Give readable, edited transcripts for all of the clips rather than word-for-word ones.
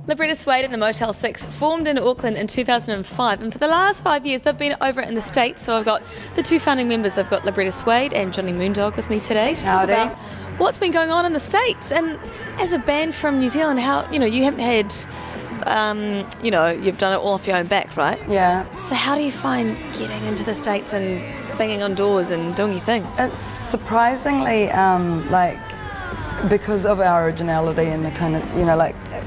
Libretta Suede and the Motel 6 formed in Auckland in 2005, and for the last 5 years they've been over in the States. So I've got the two founding members. I've got Libretta Suede and Johnny Moondog with me today to talk about what's been going on in the States. And as a band from New Zealand, how, you haven't had, you've done it all off your own back, right? Yeah. So how do you find getting into the States and banging on doors and doing your thing? It's surprisingly, because of our originality and the kind of,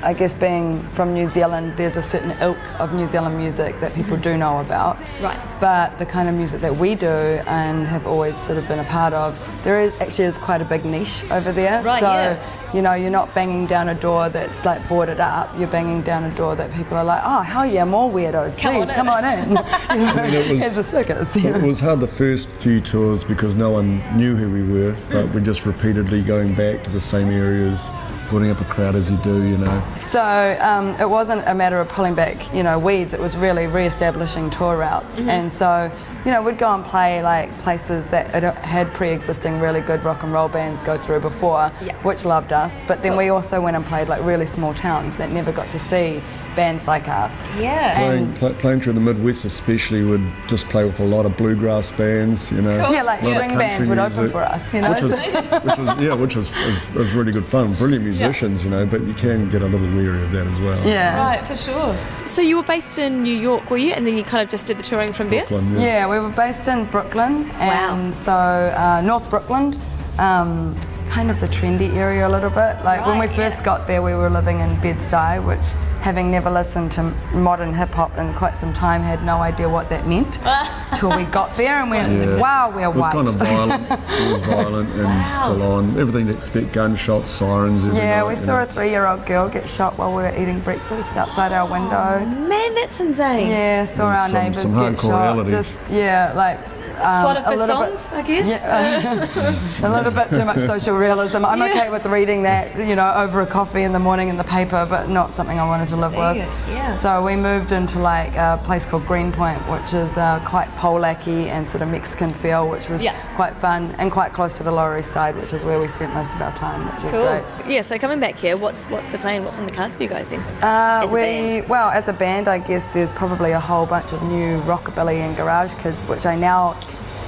I guess being from New Zealand, there's a certain ilk of New Zealand music that people do know about. Right. But the kind of music that we do and have always sort of been a part of, there is quite a big niche over there. Right, so, yeah. You're not banging down a door that's like boarded up. You're banging down a door that people are like, oh, hell yeah, more weirdos. Please, come on in. Here's a circus. It was hard the first few tours because no one knew who we were, but we're just repeatedly going back to the same areas, building up a crowd as you do, So it wasn't a matter of pulling back, weeds. It was really re-establishing tour routes. And so, we'd go and play like places that had pre-existing really good rock and roll bands go through before, which loved us. But then we also went and played like really small towns that never got to see bands like us. Yeah. Playing through the Midwest especially would just play with a lot of bluegrass bands, Cool. Yeah, like string bands would open for us, Which was really good fun. Brilliant musicians, but you can get a little weary of that as well. Yeah. Right, for sure. So you were based in New York, were you? And then you kind of just did the touring from there? Brooklyn, Yeah, we were based in Brooklyn, and so North Brooklyn, kind of the trendy area a little bit. Like when we first got there, we were living in Bed-Stuy, which, having never listened to modern hip-hop in quite some time, had no idea what that meant till we got there and went, wow, we're white. It was kind of violent. It was violent and full on. Everything to expect, gunshots, sirens, every night, we saw a 3-year-old girl get shot while we were eating breakfast outside our window. Man, that's insane. Yeah, saw our neighbours some get hardcore shot. reality. Fodder for songs, I guess. Yeah, a little bit too much social realism. I'm okay with reading that, over a coffee in the morning in the paper, but not something I wanted to live with. Yeah. So we moved into like a place called Greenpoint, which is quite Polacky and sort of Mexican feel, which was quite fun, and quite close to the Lower East Side, which is where we spent most of our time, which was great. Yeah, so coming back here, what's the plan? What's on the cards for you guys then? As a band, I guess there's probably a whole bunch of new rockabilly and garage kids, which I now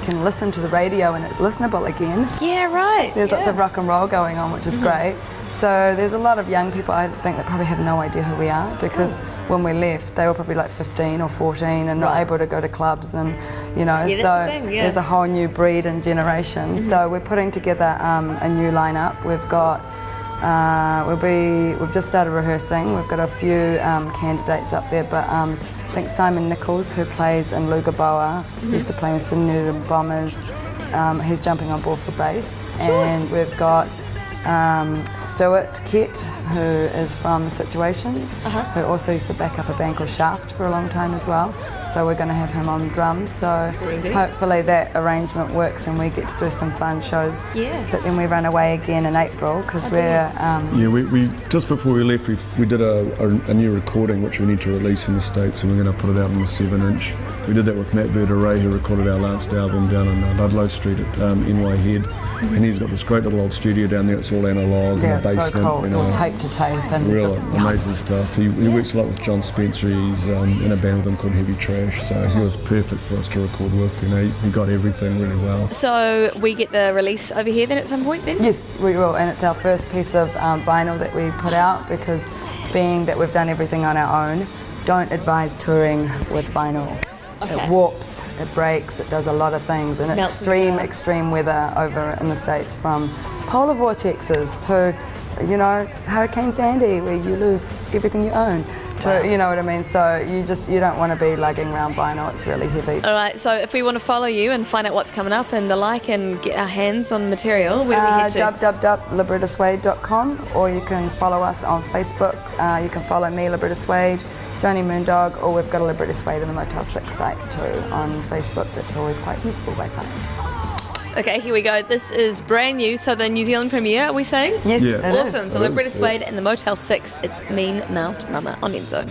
can listen to the radio and it's listenable again. Yeah, right. There's lots of rock and roll going on, which is great. So there's a lot of young people, I think, that probably have no idea who we are, because when we left, they were probably like 15 or 14 and not able to go to clubs, and there's a whole new breed and generation. So we're putting together a new lineup. We've got we've just started rehearsing. We've got a few candidates up there, but I think Simon Nichols, who plays in Lugaboa, used to play in Sydney Newton Bombers, he's jumping on board for bass. And we've got Stuart Kett, who is from Situations, who also used to back up a band called Shaft for a long time as well. So we're going to have him on drums. So hopefully that arrangement works and we get to do some fun shows. Yeah. But then we run away again in April because we just before we left, we did a new recording which we need to release in the States, and we're going to put it out on the 7-inch. We did that with Matt Verderay, who recorded our last album down on Ludlow Street at NY Head. And he's got this great little old studio down there. It's all analog in the basement. It's so cool. It's all tape to tape. And real amazing stuff. He works a lot with John Spencer. He's in a band with him called Heavy Trash. So he was perfect for us to record with. He got everything really well. So we get the release over here then at some point then? Yes, we will. And it's our first piece of vinyl that we put out, because being that we've done everything on our own, don't advise touring with vinyl. It warps, it breaks, it does a lot of things, and extreme weather over in the States, from polar vortexes to, Hurricane Sandy, where you lose everything you own, to, you know what I mean? So you don't want to be lugging around vinyl, it's really heavy. All right, so if we want to follow you and find out what's coming up and the like and get our hands on material, where do we head to? www.librettasuede.com, or you can follow us on Facebook. You can follow me, Libretta Suede, Johnny Moondog, or we've got a Libretta Suede and the Motel 6 site too on Facebook. That's always quite useful, I find. Okay, here we go. This is brand new, so the New Zealand premiere, are we saying? Yes, yeah. Awesome. For Libretta Suede and the Motel 6, it's Mean Mouthed Mama on Enzo.